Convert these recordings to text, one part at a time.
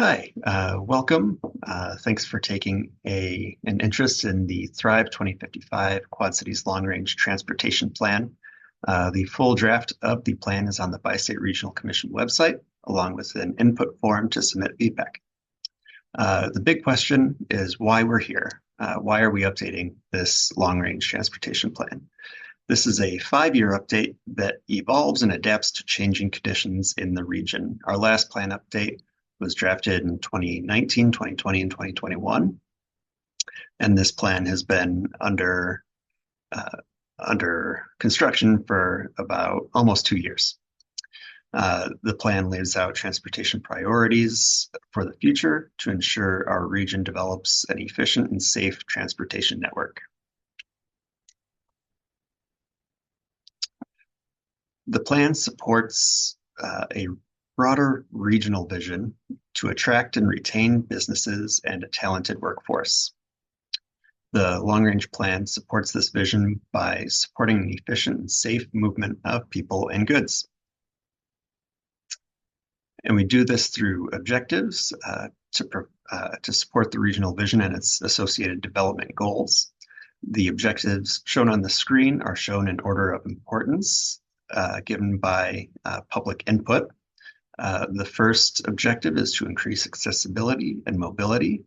Hi, welcome. Thanks for taking an interest in the Thrive 2055 Quad Cities Long Range Transportation Plan. The full draft of the plan is on the Bi-State Regional Commission website, along with an input form to submit feedback. The big question is why we're here. Why are we updating this long range transportation plan? This is a 5-year update that evolves and adapts to changing conditions in the region. Our last plan update was drafted in 2019, 2020, and 2021. And this plan has been under construction for about almost 2 years. The plan lays out transportation priorities for the future to ensure our region develops an efficient and safe transportation network. The plan supports a broader regional vision to attract and retain businesses and a talented workforce. The long-range plan supports this vision by supporting an efficient and safe movement of people and goods. And we do this through objectives to support the regional vision and its associated development goals. The objectives shown on the screen are shown in order of importance, given by public input. The first objective is to increase accessibility and mobility,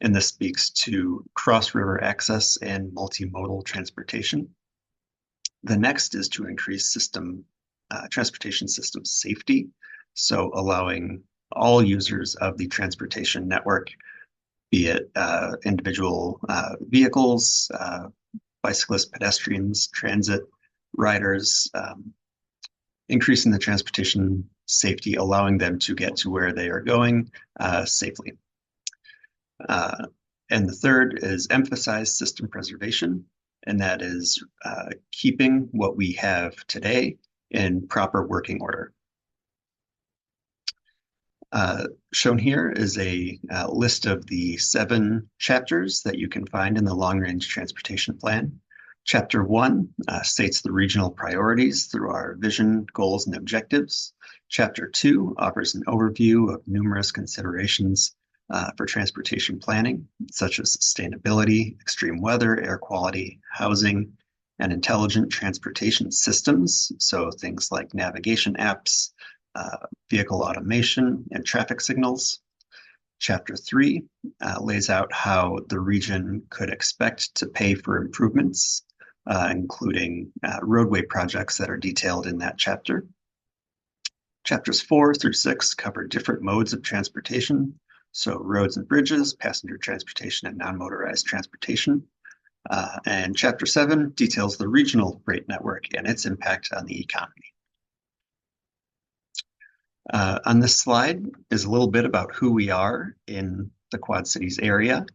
and this speaks to cross-river access and multimodal transportation. The next is to increase transportation system safety, so allowing all users of the transportation network, be it individual vehicles, bicyclists, pedestrians, transit riders, increasing the transportation safety, allowing them to get to where they are going safely. And the third is emphasize system preservation, and that is keeping what we have today in proper working order. Shown here is a list of the 7 chapters that you can find in the Long Range Transportation Plan. Chapter 1 states the regional priorities through our vision, goals, and objectives. Chapter 2 offers an overview of numerous considerations for transportation planning, such as sustainability, extreme weather, air quality, housing, and intelligent transportation systems, so things like navigation apps, vehicle automation, and traffic signals. Chapter 3 lays out how the region could expect to pay for improvements, including roadway projects that are detailed in that chapter. Chapters 4 through 6 cover different modes of transportation, so roads and bridges, passenger transportation, and non-motorized transportation. And Chapter 7 details the regional freight network and its impact on the economy. On this slide is a little bit about who we are in the Quad Cities area.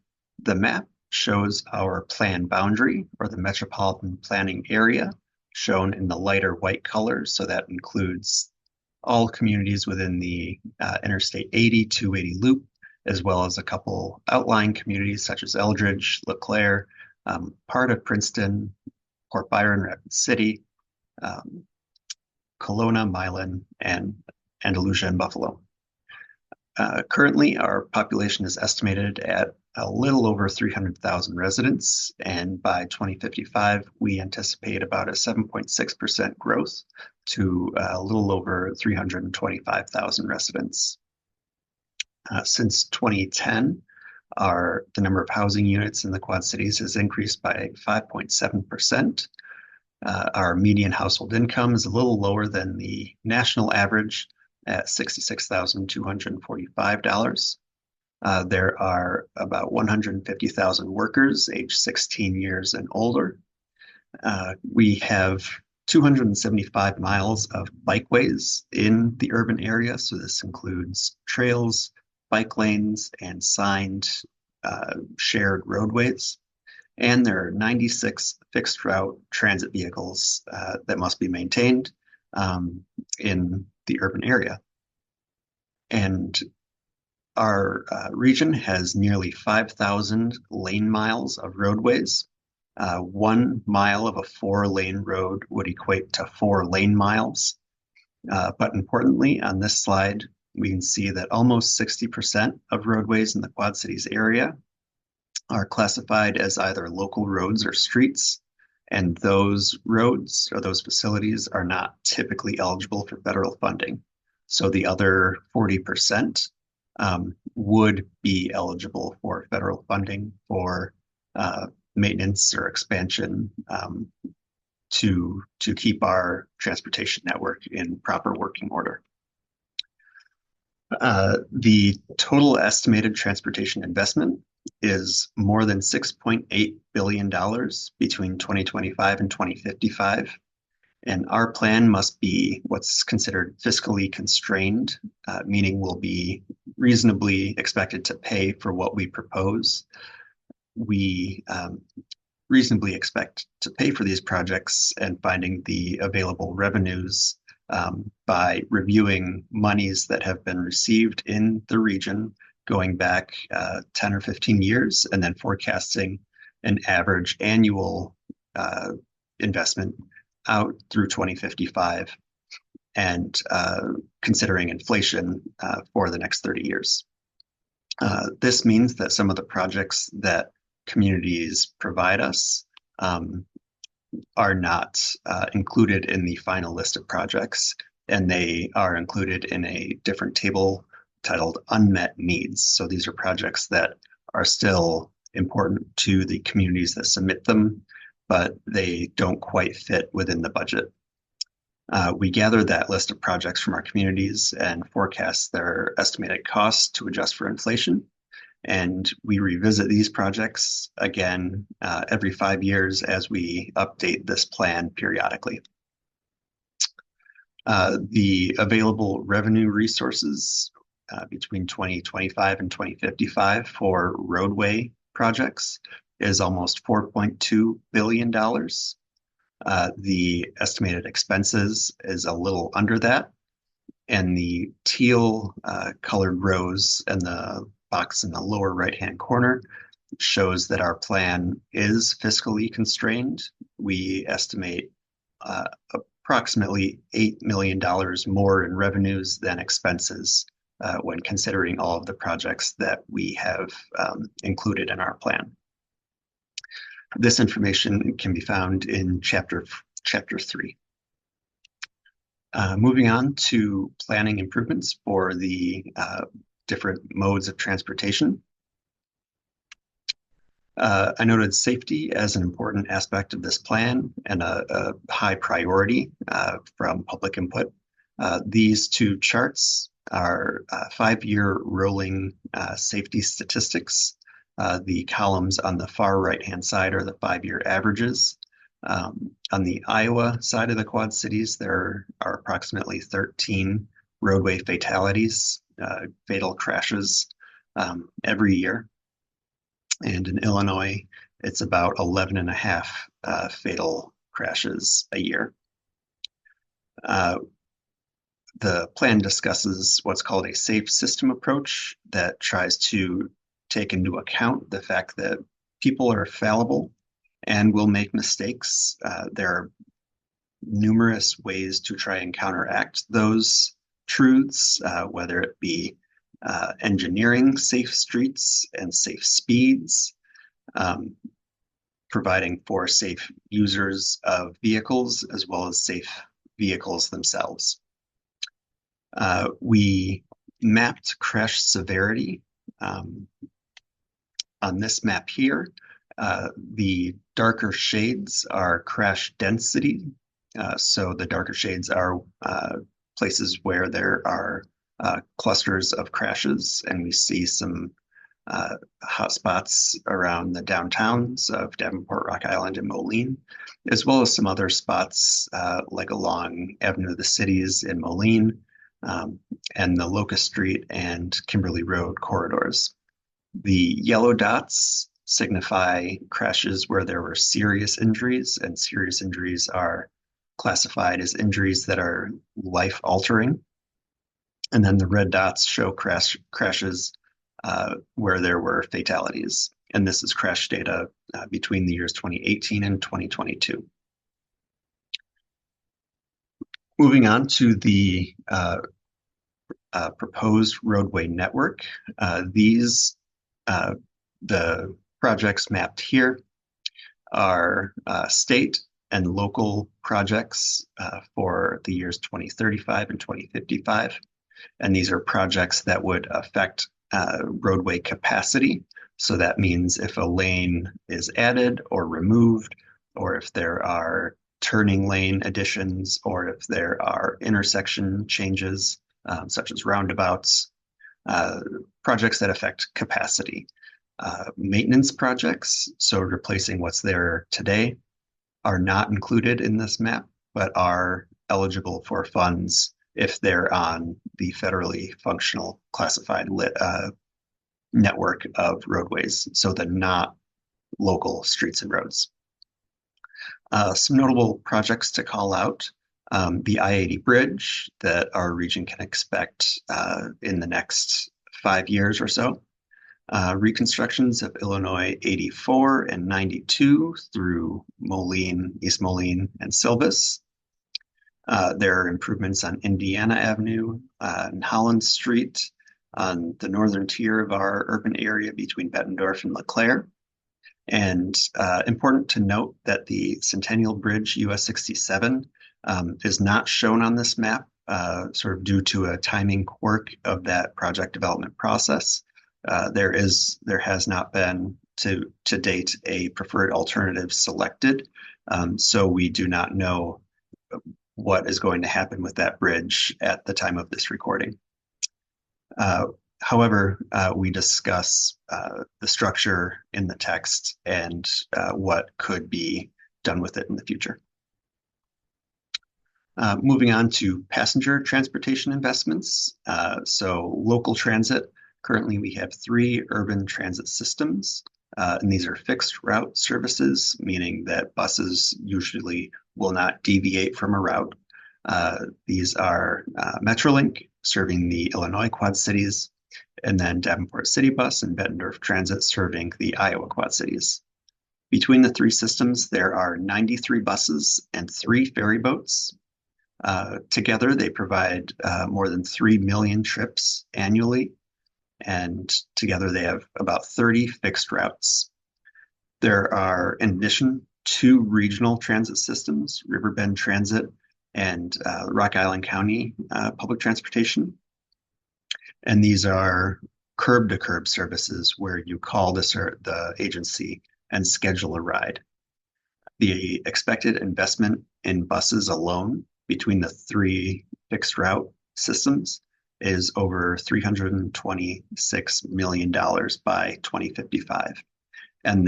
The map shows our plan boundary, or the metropolitan planning area, shown in the lighter white color. So that includes all communities within the Interstate 80, 280 loop, as well as a couple outlying communities such as Eldridge, LeClaire, part of Princeton, Port Byron, Rapid City, Kelowna, Milan, and Andalusia and Buffalo. Currently, our population is estimated at a little over 300,000 residents, and by 2055, we anticipate about a 7.6% growth to a little over 325,000 residents. Since 2010, the number of housing units in the Quad Cities has increased by 5.7%. Our median household income is a little lower than the national average at $66,245. There are about 150,000 workers aged 16 years and older. We have 275 miles of bikeways in the urban area, so this includes trails, bike lanes, and signed shared roadways. And there are 96 fixed route transit vehicles that must be maintained in the urban area. And our region has nearly 5,000 lane miles of roadways. 1 mile of a 4-lane road would equate to 4 lane miles. But importantly, on this slide, we can see that almost 60% of roadways in the Quad Cities area are classified as either local roads or streets, and those roads or those facilities are not typically eligible for federal funding. So the other 40% would be eligible for federal funding for maintenance or expansion to keep our transportation network in proper working order. The total estimated transportation investment is more than $6.8 billion between 2025 and 2055. And our plan must be what's considered fiscally constrained, meaning we'll be reasonably expected to pay for what we propose. We reasonably expect to pay for these projects and finding the available revenues by reviewing monies that have been received in the region going back 10 or 15 years, and then forecasting an average annual investment out through 2055 and considering inflation for the next 30 years. This means that some of the projects that communities provide us are not included in the final list of projects, and they are included in a different table titled Unmet Needs. So these are projects that are still important to the communities that submit them, but they don't quite fit within the budget. We gather that list of projects from our communities and forecast their estimated costs to adjust for inflation. And we revisit these projects again every 5 years as we update this plan periodically. The available revenue resources between 2025 and 2055 for roadway projects is almost $4.2 billion. The estimated expenses is a little under that. And the teal colored rows and the box in the lower right-hand corner shows that our plan is fiscally constrained. We estimate approximately $8 million more in revenues than expenses when considering all of the projects that we have included in our plan. This information can be found in chapter 3. Moving on to planning improvements for the different modes of transportation. I noted safety as an important aspect of this plan and a high priority from public input. These two charts are 5-year rolling safety statistics. The columns on the far right-hand side are the 5-year averages. On the Iowa side of the Quad Cities, there are approximately 13 roadway fatalities, fatal crashes every year. And in Illinois, it's about 11 and a half fatal crashes a year. The plan discusses what's called a safe system approach that tries to take into account the fact that people are fallible and will make mistakes. There are numerous ways to try and counteract those truths, whether it be engineering safe streets and safe speeds, providing for safe users of vehicles as well as safe vehicles themselves. We mapped crash severity on this map here. The darker shades are crash density. So the darker shades are places where there are clusters of crashes, and we see some hot spots around the downtowns of Davenport, Rock Island, and Moline, as well as some other spots like along Avenue of the Cities in Moline and the Locust Street and Kimberly Road corridors. The yellow dots signify crashes where there were serious injuries, and serious injuries are classified as injuries that are life-altering. And then the red dots show crashes where there were fatalities. And this is crash data between the years 2018 and 2022. Moving on to the proposed roadway network. These, the projects mapped here are state and local projects for the years 2035 and 2055. And these are projects that would affect roadway capacity. So that means if a lane is added or removed, or if there are turning lane additions, or if there are intersection changes, such as roundabouts, projects that affect capacity. Maintenance projects, so replacing what's there today, are not included in this map, but are eligible for funds if they're on the federally functional classified network of roadways, so the not local streets and roads. Some notable projects to call out, the I-80 bridge that our region can expect in the next 5 years or so. Reconstructions of Illinois 84 and 92 through Moline, East Moline, and Silvis. There are improvements on Indiana Avenue and Holland Street on the northern tier of our urban area between Bettendorf and LeClaire. And important to note that the Centennial Bridge US 67 is not shown on this map, sort of due to a timing quirk of that project development process. There has not been to date a preferred alternative selected, so we do not know what is going to happen with that bridge at the time of this recording. However, we discuss the structure in the text and what could be done with it in the future. Moving on to passenger transportation investments. So local transit, currently we have 3 urban transit systems, and these are fixed route services, meaning that buses usually will not deviate from a route. These are Metrolink, serving the Illinois Quad Cities, and then Davenport City Bus and Bettendorf Transit serving the Iowa Quad Cities. Between the 3 systems, there are 93 buses and 3 ferry boats. Together, they provide more than 3 million trips annually, and together they have about 30 fixed routes. There are, in addition, 2 regional transit systems, Riverbend Transit and Rock Island County Public Transportation. And these are curb-to-curb services where you call the agency and schedule a ride. The expected investment in buses alone between the 3 fixed route systems is over $326 million by 2055. And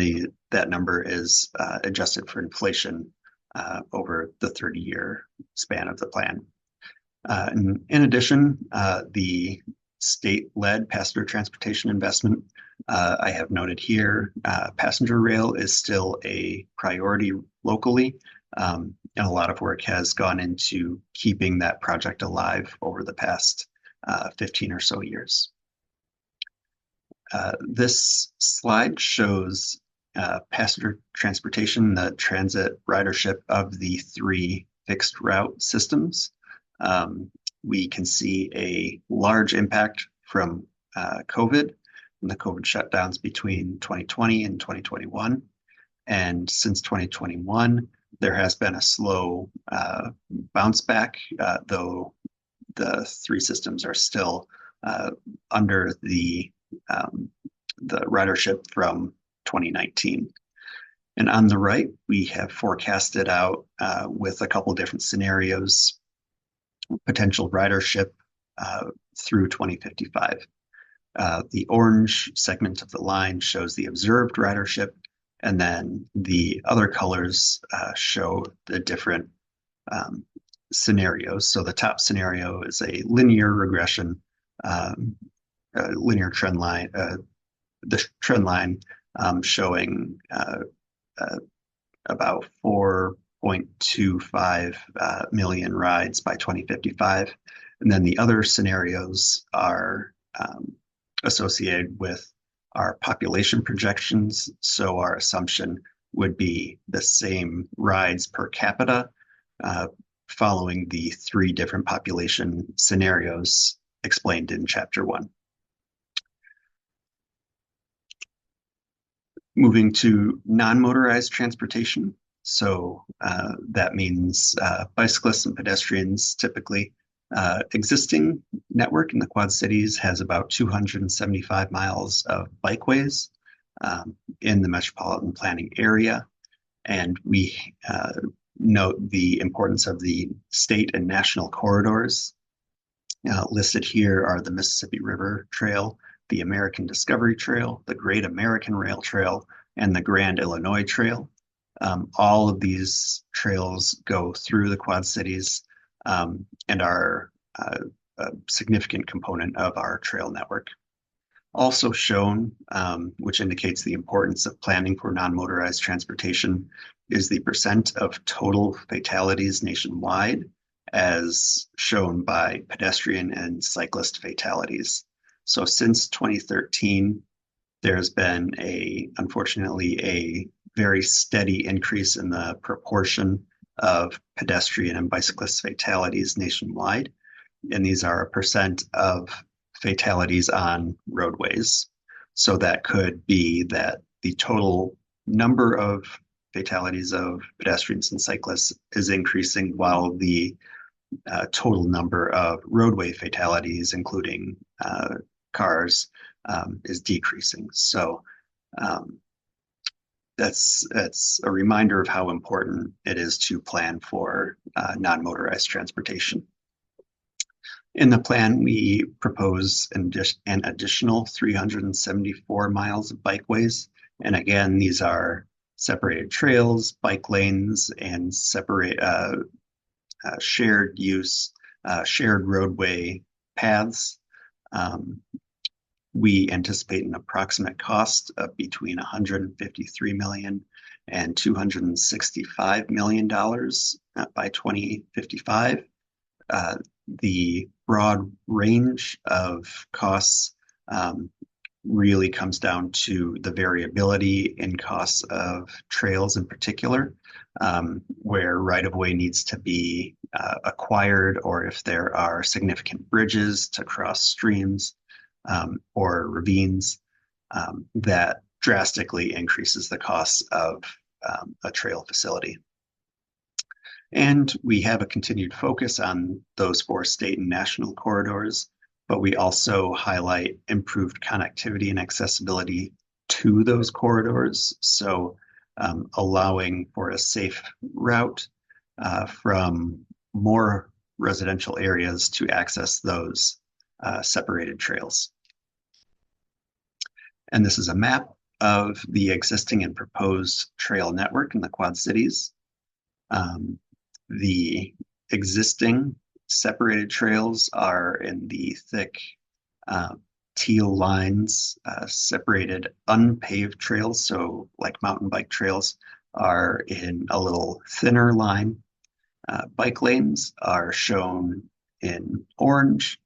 that number is adjusted for inflation over the 30-year span of the plan. In addition, the state-led passenger transportation investment, I have noted here, passenger rail is still a priority locally, and a lot of work has gone into keeping that project alive over the past 15 or so years. This slide shows passenger transportation, the transit ridership of the 3 fixed route systems. We can see a large impact from COVID and the COVID shutdowns between 2020 and 2021. And since 2021, there has been a slow bounce back, though the 3 systems are still under the ridership from 2019. And on the right, we have forecasted out with a couple different scenarios potential ridership through 2055. The orange segment of the line shows the observed ridership, and then the other colors show the different scenarios. So the top scenario is a linear regression, linear trend line, the trend line showing about 4.25 million rides by 2055. And then the other scenarios are associated with our population projections. So our assumption would be the same rides per capita following the 3 different population scenarios explained in Chapter 1. Moving to non-motorized transportation. So that means bicyclists and pedestrians typically. Existing network in the Quad Cities has about 275 miles of bikeways in the metropolitan planning area. And we note the importance of the state and national corridors. Listed here are the Mississippi River Trail, the American Discovery Trail, the Great American Rail Trail, and the Grand Illinois Trail. All of these trails go through the Quad Cities and are a significant component of our trail network. Also shown, which indicates the importance of planning for non-motorized transportation, is the percent of total fatalities nationwide, as shown by pedestrian and cyclist fatalities. So since 2013, there's been unfortunately, a very steady increase in the proportion of pedestrian and bicyclist fatalities nationwide. And these are a percent of fatalities on roadways. So that could be that the total number of fatalities of pedestrians and cyclists is increasing while the total number of roadway fatalities, including cars, is decreasing. So that's a reminder of how important it is to plan for non-motorized transportation. In the plan, we propose an additional 374 miles of bikeways. And again, these are separated trails, bike lanes, and shared use, shared roadway paths. We anticipate an approximate cost of between $153 million and $265 million by 2055. The broad range of costs really comes down to the variability in costs of trails in particular, where right-of-way needs to be acquired, or if there are significant bridges to cross streams or ravines, that drastically increases the costs of a trail facility. And we have a continued focus on those 4 state and national corridors, but we also highlight improved connectivity and accessibility to those corridors. So allowing for a safe route from more residential areas to access those separated trails. And this is a map of the existing and proposed trail network in the Quad Cities. The existing separated trails are in the thick teal lines. Separated unpaved trails, so like mountain bike trails, are in a little thinner line. Bike lanes are shown in orange,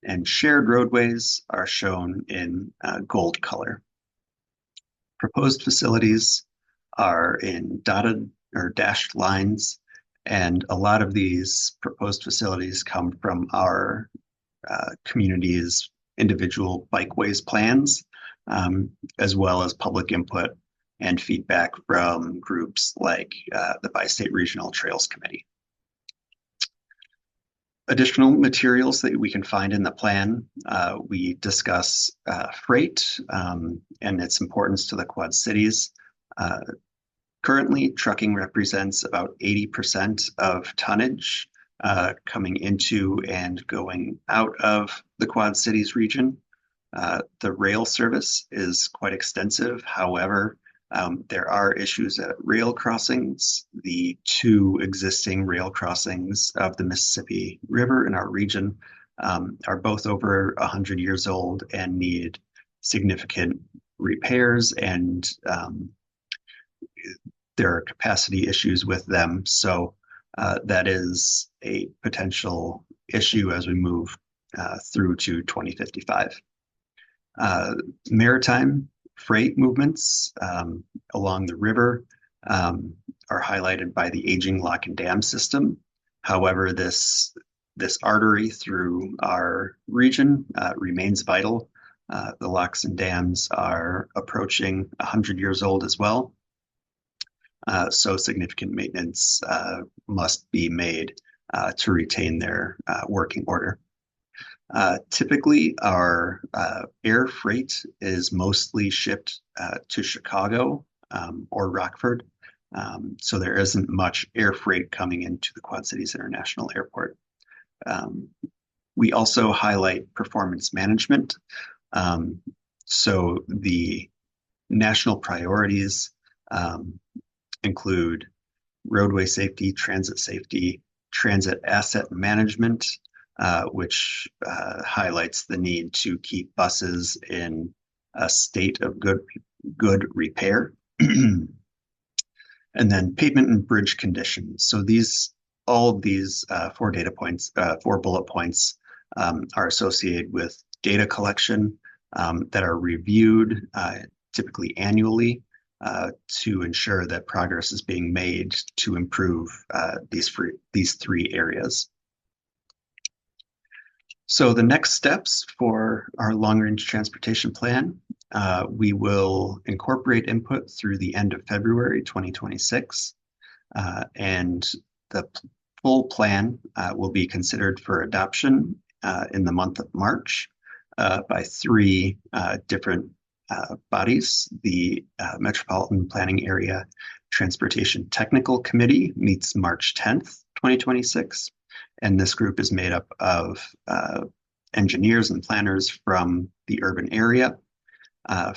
and shared roadways are shown in gold color. Proposed facilities are in dotted or dashed lines, and a lot of these proposed facilities come from our community's individual bikeways plans, as well as public input and feedback from groups like the Bi-State Regional Trails Committee. Additional materials that we can find in the plan, we discuss freight and its importance to the Quad Cities. Currently, trucking represents about 80% of tonnage coming into and going out of the Quad Cities region. The rail service is quite extensive. However, there are issues at rail crossings. The 2 existing rail crossings of the Mississippi River in our region are both over 100 years old and need significant repairs, and there are capacity issues with them. So that is a potential issue as we move through to 2055. Maritime freight movements along the river are highlighted by the aging lock and dam system. However, this this artery through our region remains vital. The locks and dams are approaching 100 years old as well. So significant maintenance must be made to retain their working order. Typically, our air freight is mostly shipped to Chicago or Rockford. So there isn't much air freight coming into the Quad Cities International Airport. We also highlight performance management. So the national priorities include roadway safety, transit asset management, which highlights the need to keep buses in a state of good repair. And then pavement and bridge conditions. So all of these 4 bullet points are associated with data collection that are reviewed typically annually to ensure that progress is being made to improve these 3 areas. So the next steps for our long-range transportation plan, we will incorporate input through the end of February 2026, and the full plan will be considered for adoption in the month of March by 3 different bodies. The Metropolitan Planning Area Transportation Technical Committee meets March 10th, 2026. And this group is made up of engineers and planners from the urban area,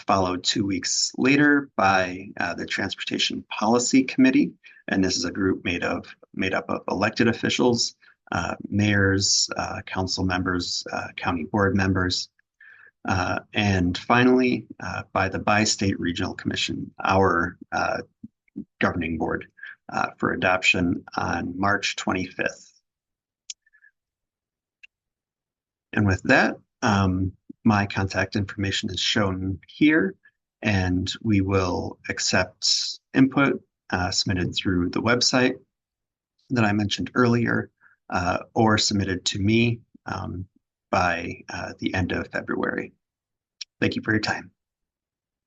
followed 2 weeks later by the Transportation Policy Committee. And this is a group made up of elected officials, mayors, council members, county board members, and finally by the Bi-State Regional Commission, our governing board, for adoption on March 25th. And with that, my contact information is shown here, and we will accept input submitted through the website that I mentioned earlier, or submitted to me by the end of February. Thank you for your time.